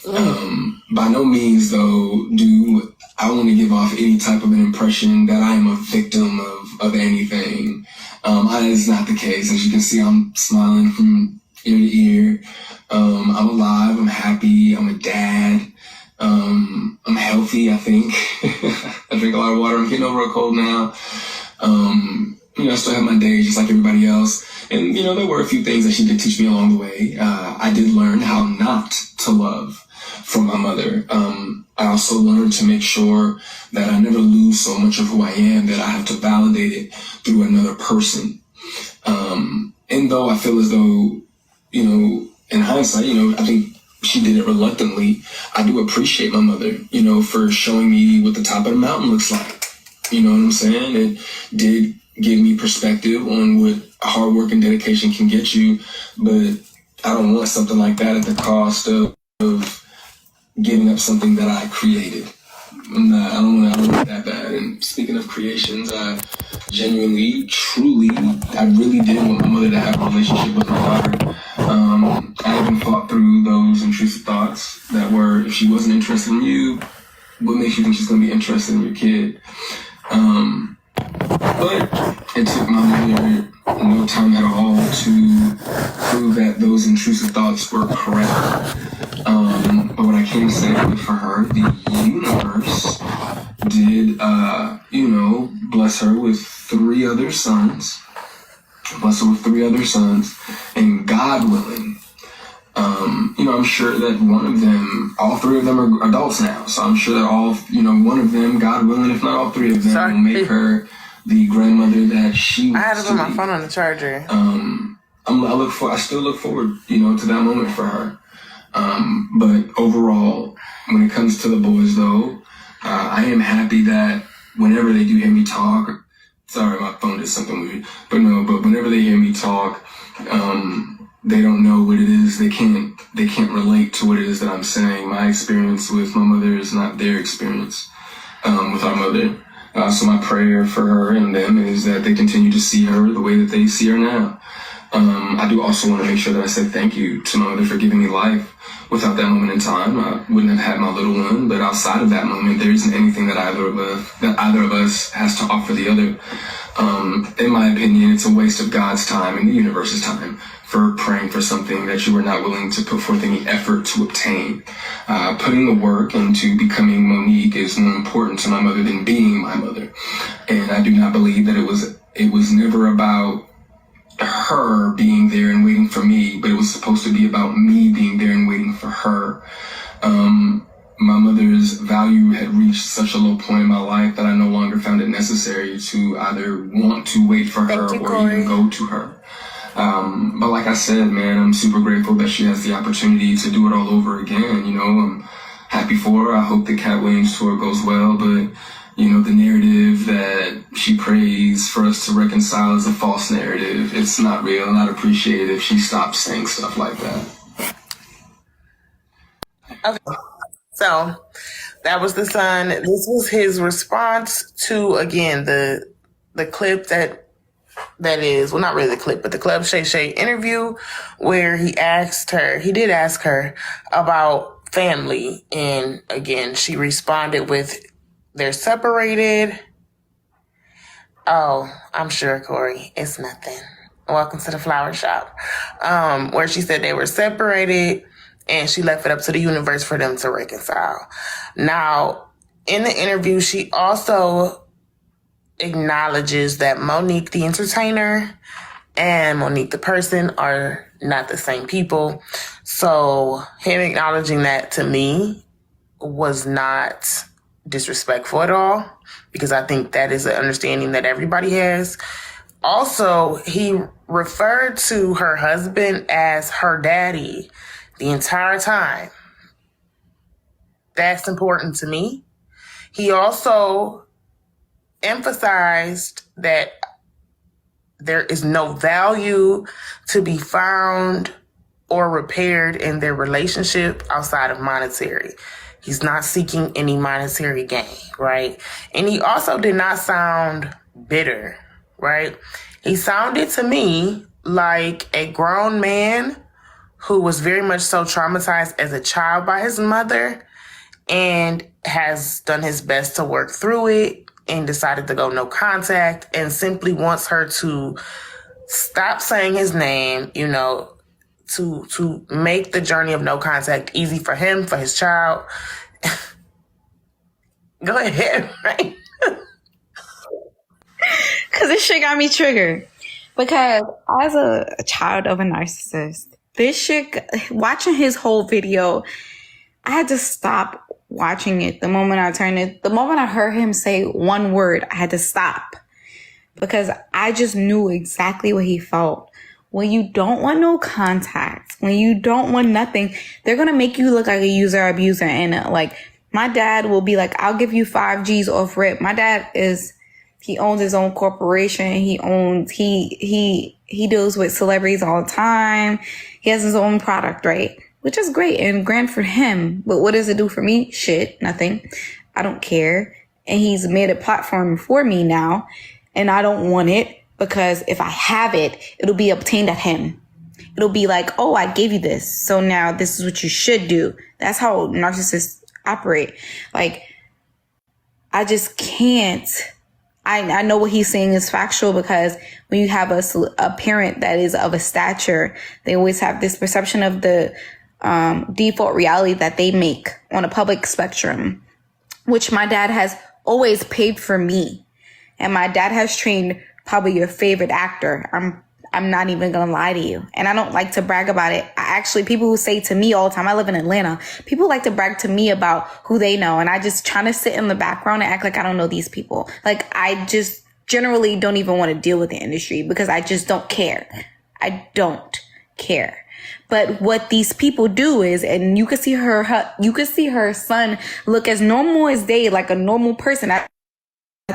Speaker 8: By no means, though, do I want to give off any type of an impression that I am a victim of anything. That is not the case. As you can see, I'm smiling from ear to ear. I'm alive. I'm happy. I'm a dad. I'm healthy, I think. I drink a lot of water. I'm getting over a cold now. I still have my days just like everybody else. And, there were a few things that she did teach me along the way. I did learn how not to love from my mother. I also learned to make sure that I never lose so much of who I am that I have to validate it through another person. And though I feel as though, in hindsight, I think she did it reluctantly, I do appreciate my mother, for showing me what the top of the mountain looks like. You know what I'm saying? It did give me perspective on what hard work and dedication can get you, but I don't want something like that at the cost of giving up something that I created. I don't want it that bad. And speaking of creations, I genuinely, truly, I really did want my mother to have a relationship with my daughter. I even fought through those intrusive thoughts that were, if she wasn't interested in you, what makes you think she's going to be interested in your kid? But it took my mother no time at all to prove that those intrusive thoughts were correct. But what I can say for her, the universe did, bless her with 3 other sons. And God willing, I'm sure that all 3 of them are adults now. So I'm sure that one of them, God willing, if not all 3 of them, will make her the grandmother that she wants.
Speaker 3: I had to put my phone on the charger.
Speaker 8: I still look forward, to that moment for her. But overall, when it comes to the boys, though, I am happy that whenever they do hear me talk, sorry, my phone did something weird, but whenever they hear me talk, they don't know what it is. They can't relate to what it is that I'm saying. My experience with my mother is not their experience with our mother. So my prayer for her and them is that they continue to see her the way that they see her now. I do also want to make sure that I say thank you to my mother for giving me life. Without that moment in time, I wouldn't have had my little one. But outside of that moment, there isn't anything that either of us has to offer the other. In my opinion, it's a waste of God's time and the universe's time for praying for something that you are not willing to put forth any effort to obtain. Putting the work into becoming Monique is more important to my mother than being my mother. And I do not believe that it was never about her being there and waiting for me, but it was supposed to be about me being there and waiting for her. My mother's value had reached such a low point in my life that I no longer found it necessary to either want to wait for her or even go to her. But like I said, man, I'm super grateful that she has the opportunity to do it all over again. I'm happy for her. I hope the Cat Williams tour goes well, but the narrative that she prays for us to reconcile is a false narrative. It's not real, and I'd appreciate it if she stopped saying stuff like that.
Speaker 3: Okay. So that was the son. This was his response to, again, the clip that is, well, not really the clip, but the Club Shay Shay interview where he did ask her about family. And again, she responded with, they're separated. Oh, I'm sure, Corey, it's nothing. Welcome to the flower shop. Where she said they were separated and she left it up to the universe for them to reconcile. Now, in the interview, she also acknowledges that Monique the entertainer and Monique the person are not the same people. So him acknowledging that to me was not disrespectful at all, because I think that is an understanding that everybody has. Also, he referred to her husband as her daddy the entire time. That's important to me. He also emphasized that there is no value to be found or repaired in their relationship outside of monetary. He's not seeking any monetary gain, right? And he also did not sound bitter, right? He sounded to me like a grown man who was very much so traumatized as a child by his mother and has done his best to work through it and decided to go no contact and simply wants her to stop saying his name, you know, to make the journey of no contact easy for him, for his child. Go ahead, right?
Speaker 5: Because this shit got me triggered. Because as a child of a narcissist, this shit, watching his whole video, I had to stop watching it the moment I heard him say one word, I had to stop. Because I just knew exactly what he felt. When you don't want no contact, when you don't want nothing, they're going to make you look like a user abuser. And like, my dad will be like, I'll give you 5 G's off rip. My dad he owns his own corporation. He deals with celebrities all the time. He has his own product, right? Which is great and grand for him. But what does it do for me? Shit, nothing. I don't care. And he's made a platform for me now. And I don't want it because if I have it, it'll be obtained at him. It'll be like, oh, I gave you this. So now this is what you should do. That's how narcissists operate. Like, I just can't. I know what he's saying is factual because when you have a parent that is of a stature, they always have this perception of the default reality that they make on a public spectrum, which my dad has always paid for me. And my dad has trained probably your favorite actor. I'm not even gonna lie to you. And I don't like to brag about it. People who say to me all the time, I live in Atlanta, people like to brag to me about who they know. And I just trying to sit in the background and act like I don't know these people. Like, I just generally don't even want to deal with the industry because I just don't care. I don't care. But what these people do is, and you could see her son look as normal as like a normal person. I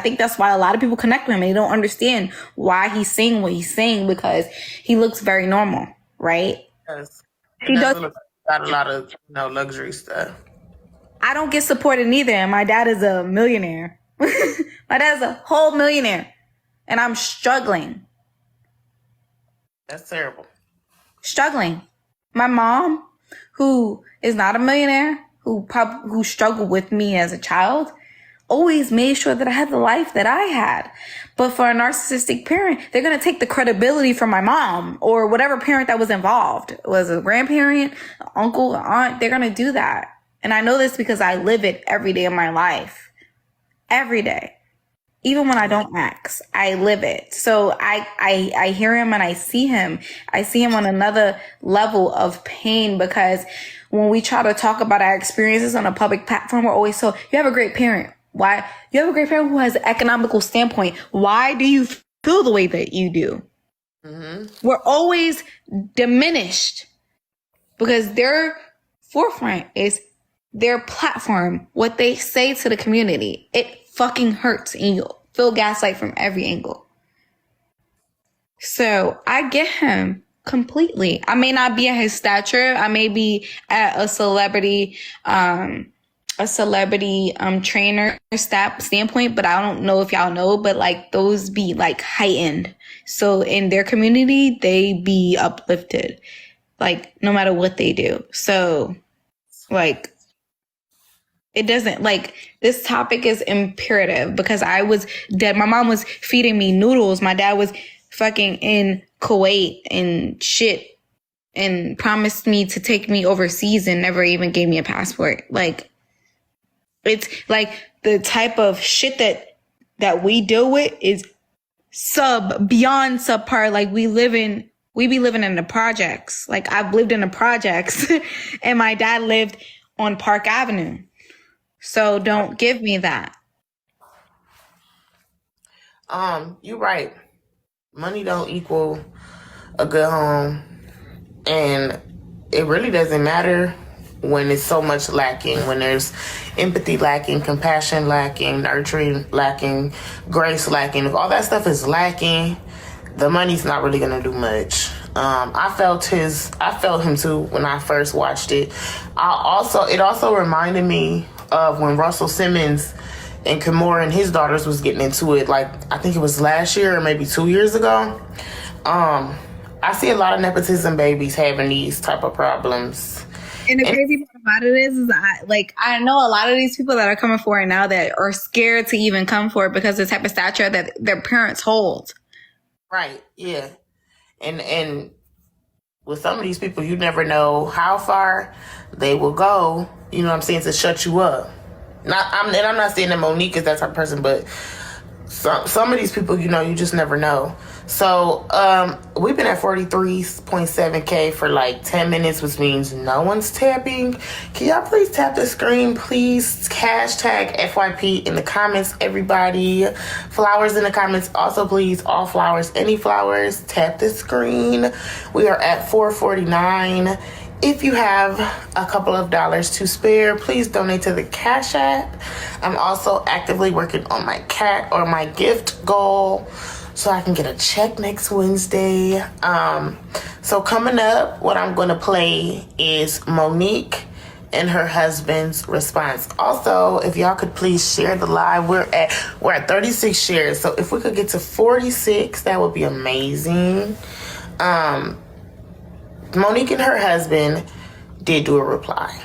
Speaker 5: think that's why a lot of people connect with him and they don't understand why he's saying what he's saying because he looks very normal, right?
Speaker 3: Yes.
Speaker 5: He does
Speaker 3: got a lot of luxury stuff.
Speaker 5: I don't get supported neither, and my dad is a millionaire. My dad's a whole millionaire, and I'm struggling.
Speaker 3: That's terrible.
Speaker 5: Struggling. My mom, who is not a millionaire, who struggled with me as a child, always made sure that I had the life that I had. But for a narcissistic parent, they're going to take the credibility from my mom or whatever parent that was involved. It was a grandparent, uncle, aunt. They're going to do that. And I know this because I live it every day of my life. Every day. Even when I don't ask, I live it. So I hear him and I see him. I see him on another level of pain because when we try to talk about our experiences on a public platform, we're always so, you have a great parent. Why? You have a great parent who has an economical standpoint. Why do you feel the way that you do? Mm-hmm. We're always diminished because their forefront is their platform, what they say to the community. It fucking hurts and you feel gaslight from every angle. So I get him completely. I may not be at his stature. I may be at a celebrity trainer standpoint, but I don't know if y'all know, but like those be like heightened. So in their community, they be uplifted, like no matter what they do. So like, it doesn't like this topic is imperative because I was dead. My mom was feeding me noodles. My dad was fucking in Kuwait and shit and promised me to take me overseas and never even gave me a passport. Like, it's like the type of shit that we deal with is beyond subpar. Like we be living in the projects. Like I've lived in the projects and my dad lived on Park Avenue. So don't give me that.
Speaker 3: You're right. Money don't equal a good home. And it really doesn't matter when it's so much lacking, when there's empathy lacking, compassion lacking, nurturing lacking, grace lacking. If all that stuff is lacking, the money's not really gonna do much. I felt him too when I first watched it. It also reminded me of when Russell Simmons and Kimora and his daughters was getting into it, like I think it was last year or maybe 2 years ago. I see a lot of nepotism babies having these type of problems.
Speaker 5: And the crazy part about it is I know a lot of these people that are coming for it now that are scared to even come for it because of the type of stature that their parents hold.
Speaker 3: Right, yeah. And with some of these people, you never know how far they will go, you know what I'm saying, to shut you up. I'm not saying that Monique is that type of person, but some of these people, you know, you just never know. So we've been at 43.7K for like 10 minutes, which means no one's tapping. Can y'all please tap the screen, please? Hashtag FYP in the comments, everybody. Flowers in the comments. Also, please, all flowers, any flowers, tap the screen. We are at 449. If you have a couple of dollars to spare, please donate to the Cash App. I'm also actively working on my gift goal so I can get a check next Wednesday. So coming up, what I'm going to play is Monique and her husband's response. Also, if y'all could please share the live, we're at 36 shares. So if we could get to 46, that would be amazing. Monique and her husband did do a reply.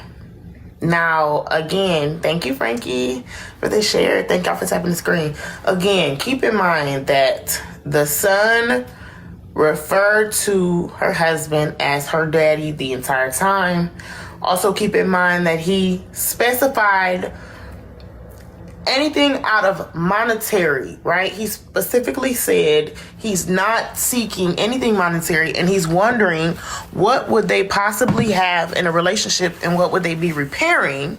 Speaker 3: Now, again, thank you, Frankie, for the share. Thank y'all for tapping the screen. Again, keep in mind that the son referred to her husband as her daddy the entire time. Also, keep in mind that he specified anything out of monetary, right? He specifically said he's not seeking anything monetary, and he's wondering what would they possibly have in a relationship and what would they be repairing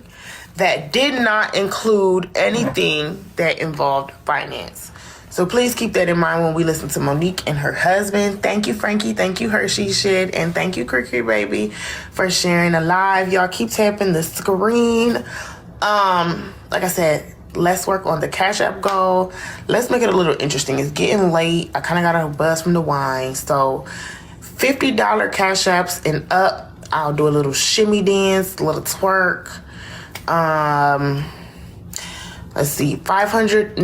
Speaker 3: that did not include anything that involved finance. So please keep that in mind when we listen to Monique and her husband. Thank you, Frankie. Thank you, Hershey Shit. And thank you, Cricket Baby, for sharing a live. Y'all keep tapping the screen. Like I said, let's work on the Cash App goal. Let's make it a little interesting. It's getting late. I kind of got a buzz from the wine. So $50 Cash Apps and up. I'll do a little shimmy dance, a little twerk. Let's see, 500